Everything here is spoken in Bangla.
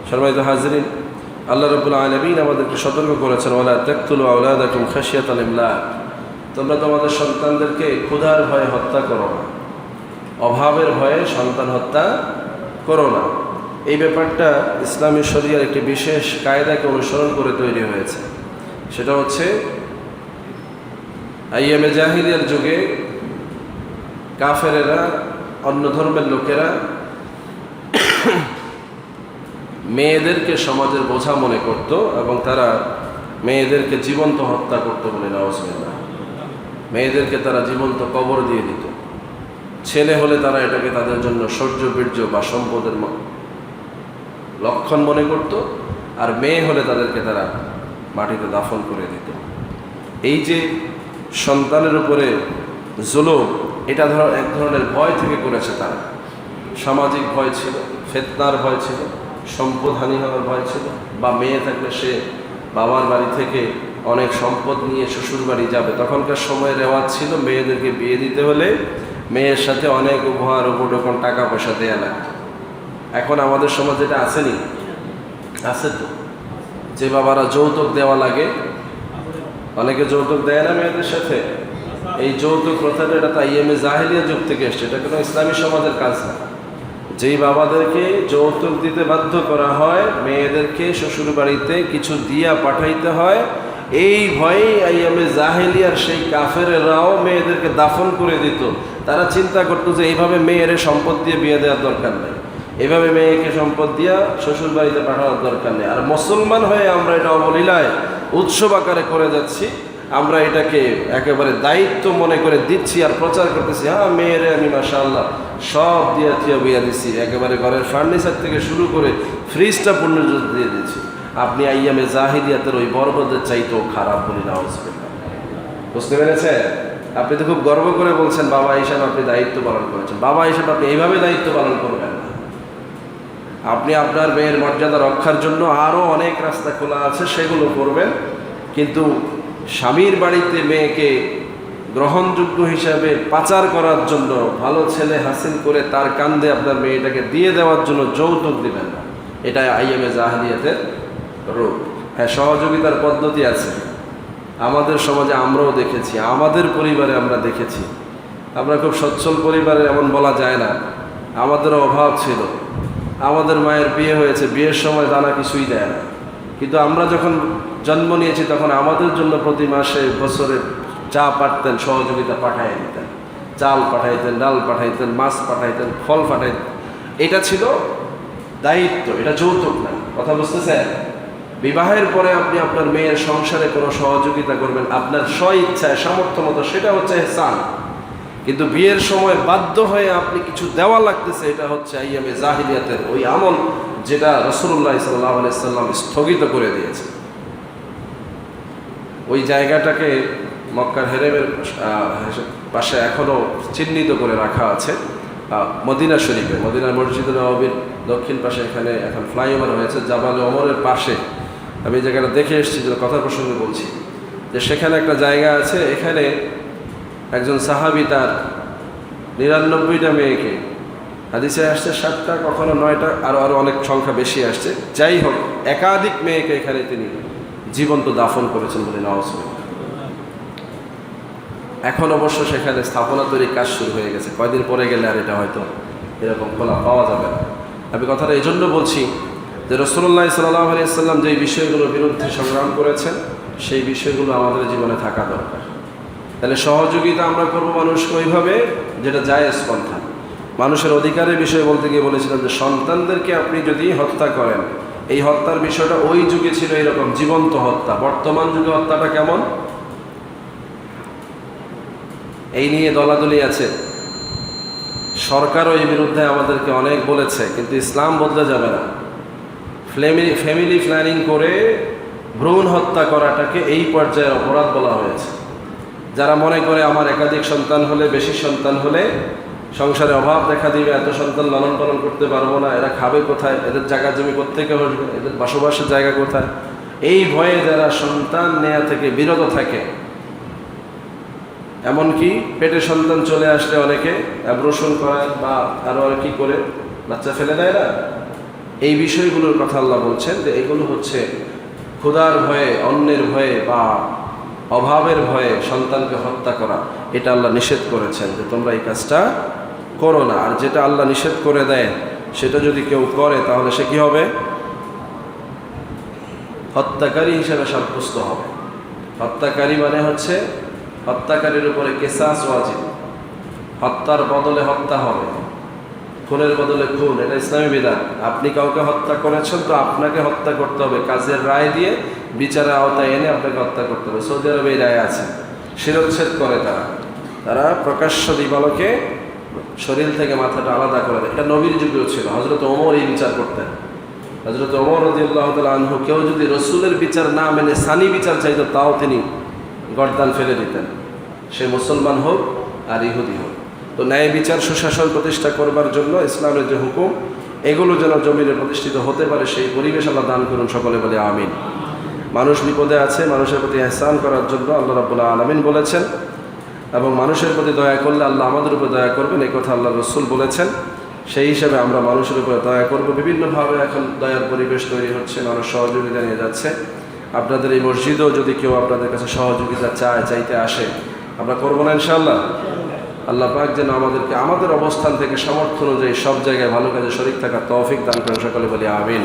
সম্মানিত হাজরিন, আল্লাহ রাব্বুল আলামিন আমাদেরকে সতর্ক করেছেন, ওয়ালা তাকতুলু আওলাদাকুম খাশিয়াতাল ইমলাক, তোমরা তোমাদের সন্তানদেরকে ক্ষুধার ভয়ে হত্যা করো না, অভাবের ভয়ে সন্তান হত্যা করো না। এই ব্যাপারটা ইসলামী শরিয়ার একটি বিশেষ কায়দাকে অনুসরণ করে তৈরি হয়েছে। সেটা হচ্ছে আইয়ামে জাহিলিয়ার যুগে কাফেরেরা, অন্য ধর্মের লোকেরা মেয়েদেরকে সমাজের বোঝা মনে করত এবং তারা মেয়েদেরকে জীবন্ত হত্যা করত বলে নাউজুবিল্লাহ। মেয়েদেরকে তারা জীবন্ত কবর দিয়ে দিত। ছেলে হলে তারা এটাকে তাদের জন্য শৌর্য বীর্য বা সম্পদের লক্ষণ মনে করত, আর মেয়ে হলে তাদেরকে তারা মাটিতে দাফন করে দিত। এই যে সন্তানের উপরে জুলুম, এটা এক ধরনের ভয় থেকে করেছে তারা। সামাজিক ভয় ছিল, ফিতনার ভয় ছিল, সম্পদহানি হওয়ার ভয় ছিল, বা মেয়ে থাকলে সে বাবার বাড়ি থেকে অনেক সম্পদ নিয়ে শ্বশুর বাড়ি যাবে। তখনকার সময়ের রেওয়াজ ছিল মেয়েদেরকে বিয়ে দিতে হলে মেয়ের সাথে অনেক উপহার উপঢৌকন টাকা পয়সা দেয়া লাগতো। এখন আমাদের সমাজে এটা আসেনি? আছে তো। যে বাবারা যৌতুক দেওয়া লাগে, অনেকে যৌতুক দেয় না মেয়েদের সাথে। এই যৌতুক প্রথাটা এটা তো আইয়ামে জাহিলিয়া যুগ থেকে এসছে, এটা কোনো ইসলামী সমাজের কাজ না। যেই বাবাদেরকে যৌতুক দিতে বাধ্য করা হয়, মেয়েদেরকে শ্বশুর বাড়িতে কিছু দিয়া পাঠাইতে হয়, এই ভয়েই আইয়ামে জাহিলিয়ার সেই কাফেরেরাও মেয়েদেরকে দাফন করে দিত। তারা চিন্তা করতো যে এইভাবে মেয়ের সম্পদ দিয়ে বিয়ে দেওয়ার দরকার নেই, এভাবে মেয়েকে সম্পদ দিয়া শ্বশুর বাড়িতে পাঠানোর দরকার নেই। আর মুসলমান হয়ে আমরা এটা অবলীলায় উৎসব আকারে করে যাচ্ছি। আমরা এটাকে একেবারে দায়িত্ব মনে করে দিচ্ছি আর প্রচার করতেছি, হ্যাঁ মেয়েরে আমি মাশাআল্লাহ সব দিয়া থিয়া বিয়া দিচ্ছি, একেবারে ঘরের ফার্নিচার থেকে শুরু করে ফ্রিজটা পূর্ণ দিয়ে দিচ্ছি। আপনি আইয়ামে জাহিলিয়াতের ওই বর্বরদের চাইতেও খারাপ বলি নাউজুবিল্লাহ। বুঝতে পেরেছেন? আপনি তো খুব গর্ব করে বলছেন বাবা হিসাবে আপনি দায়িত্ব পালন করেছেন। বাবা হিসাবে আপনি এইভাবে দায়িত্ব পালন করবেন না। আপনি আপনার মেয়ের মর্যাদা রক্ষার জন্য আরও অনেক রাস্তা খোলা আছে, সেগুলো করবেন। কিন্তু স্বামীর বাড়িতে মেয়েকে গ্রহণযোগ্য হিসাবে পাচার করার জন্য, ভালো ছেলে হাসিল করে তার কান্দে আপনার মেয়েটাকে দিয়ে দেওয়ার জন্য যৌতুক দিবেন না। এটা আইয়ামে জাহিলিয়াতের রূপ। হ্যাঁ, সহযোগিতার পদ্ধতি আছে আমাদের সমাজে, আমরাও দেখেছি, আমাদের পরিবারে আমরা দেখেছি। আমরা খুব সচ্ছল পরিবারে, এমন বলা যায় না। আমাদেরও অভাব ছিল। আমাদের মায়ের বিয়ে হয়েছে, বিয়ের সময় দানা কিছুই দেয় না, কিন্তু আমরা যখন জন্ম নিয়েছি তখন আমাদের জন্য প্রতি মাসে বছরে চা পাঠাতেন, সহযোগিতা পাঠাই দিতেন, চাল পাঠাইতেন, ডাল পাঠাইতেন, মাছ পাঠাইতেন, ফল পাঠাইতেন। এটা ছিল দায়িত্ব, এটা যৌতুক না। কথা বুঝতেছেন? বিবাহের পরে আপনি আপনার মেয়ের সংসারে কোনো সহযোগিতা করবেন আপনার স্ব-ইচ্ছায়, সামর্থ্য মতো, সেটা হচ্ছে ইহসান। কিন্তু বিয়ের সময় বাধ্য হয়ে আপনি কিছু দেওয়া লাগতেছে, এটা হচ্ছে আইয়ামে জাহিলিয়াতের ওই আমল, যেটা রাসূলুল্লাহ সাল্লাল্লাহু আলাইহি সাল্লাম স্থগিত করে দিয়েছে। ওই জায়গাটাকে মক্কার হেরেমের পাশে এখনও চিহ্নিত করে রাখা আছে। মদিনা শরীফে, মদিনার মসজিদ নববীর দক্ষিণ পাশে এখানে এখন ফ্লাইওভার হয়েছে, জাবালে ওমরের পাশে। আমি জায়গাটা দেখে এসেছি, যে কথার প্রসঙ্গে বলছি, যে সেখানে একটা জায়গা আছে, এখানে একজন সাহাবী তার 99টা মেয়েকে, হাদিসে আসছে 7টা, কখনো 9টা, আরও অনেক সংখ্যা বেশি আসছে, যাই হোক একাধিক মেয়েকে এখানে তিনি জীবন্ত দাফন করেছেন বলে নাউজুবিল্লাহ। এখন অবশ্য সেখানে স্থাপনা তৈরির কাজ শুরু হয়ে গেছে। কয়দিন পরে গেলে আর এটা হয়তো এরকম খোলা পাওয়া যাবে না। আমি কথাটা এই জন্য বলছি যে রাসূলুল্লাহ সাল্লাল্লাহু আলাইহি ওয়াসাল্লাম যেই বিষয়গুলোর বিরুদ্ধে সংগ্রাম করেছেন, সেই বিষয়গুলো আমাদের জীবনে থাকা দরকার। তাহলে সহযোগিতা আমরা করবো মানুষকে ওইভাবে যেটা জায়েজ পন্থা। মানুষের অধিকারের বিষয়ে বলতে গিয়ে বলেছিলাম যে সন্তানদেরকে আপনি যদি হত্যা করেন, এই হত্যার বিষয়টা ওই যুগে ছিল এরকম জীবন্ত হত্যা। বর্তমান যুগে হত্যাটা কেমন, এই নিয়ে দলাদলি আছে। সরকারও এই বিরুদ্ধে আমাদেরকে অনেক বলেছে, কিন্তু ইসলাম বদলে যাবে না। ফ্যামিলি প্ল্যানিং করে ভ্রূণ হত্যা করাটাকে এই পর্যায়ের অপরাধ বলা হয়েছে। যারা মনে করে আমার একাধিক সন্তান হলে, বেশি সন্তান হলে সংসারে অভাব দেখা দিবে, এত সন্তান লালন পালন করতে পারবো না, এরা খাবে কোথায়, এদের জায়গা জমি কোত্থেকে আসবে, এদের বসবাসের জায়গা কোথায়, এই ভয়ে যারা সন্তান নেয়া থেকে বিরত থাকে, এমনকি পেটে সন্তান চলে আসলে অনেকে অ্যাবর্শন করায় বা আরও কি করে বাচ্চা ফেলে দেয় না, এই বিষয়গুলোর কথা আল্লাহ বলছেন যে এগুলো হচ্ছে ক্ষুধার ভয়ে, অন্যের ভয়ে বা অভাবের ভয়ে সন্তানকে হত্যা করা, এটা আল্লাহ নিষেধ করেছেন যে তোমরা এই কাজটা করো না। আর যেটা আল্লাহ নিষেধ করে দেয় সেটা যদি কেউ করে তাহলে সে কি হবে? হত্যাকারী হিসেবে সাব্যস্ত হবে। হত্যাকারী মানে হচ্ছে হত্যাকারীর উপরে কিসাস ওয়াজিব, হত্যার বদলে হত্যা হবে, খুনের বদলে খুন, এটা ইসলামী বিধান। আপনি কাউকে হত্যা করেছেন তো আপনাকে হত্যা করতে হবে, কাজের রায় দিয়ে বিচারের আওতায় এনে আপনাকে হত্যা করতে হবে। সৌদি আরবে এই রায় আছে, শিরচ্ছেদ করে তারা প্রকাশ্য দিবালোকে শরীর থেকে মাথাটা আলাদা করে দেয়। এটা নবীর যুগেও ছিল, হযরত ওমর এই বিচার করতেন। হযরত ওমর রাদিয়াল্লাহু তাআলা আনহু কেউ যদি রসুলের বিচার না মেনে সানি বিচার চাইতো তাও তিনি গর্দান ফেলে দিতেন, সে মুসলমান হোক আর ইহুদি হোক। তো ন্যায় বিচার, সুশাসন প্রতিষ্ঠা করবার জন্য ইসলামের যে হুকুম, এগুলো যেন জমিনে প্রতিষ্ঠিত হতে পারে সেই পরিবেশ আল্লাহ দান করুন, সকলে বলে আমিন। মানুষ বিপদে আছে, মানুষের প্রতি ইহসান করার জন্য আল্লাহ রাব্বুল আলামিন বলেছেন, এবং মানুষের প্রতি দয়া করলে আল্লাহ আমাদের উপর দয়া করবেন, এই কথা আল্লাহ রসুল বলেছেন। সেই হিসাবে আমরা মানুষের উপরে দয়া করব। বিভিন্নভাবে এখন দয়ার পরিবেশ তৈরি হচ্ছে, মানুষ সহযোগিতা নিয়ে যাচ্ছে। আপনাদের এই মসজিদেও যদি কেউ আপনাদের কাছে সহযোগিতা চাইতে আসে, আমরা করবো না ইনশাআল্লাহ? আল্লাহ পাক যেন আমাদেরকে আমাদের অবস্থান থেকে সামর্থ্য অনুযায়ী সব জায়গায় ভালো কাজে শরীক থাকার তৌফিক দান করেন, সকলে বলি আমিন।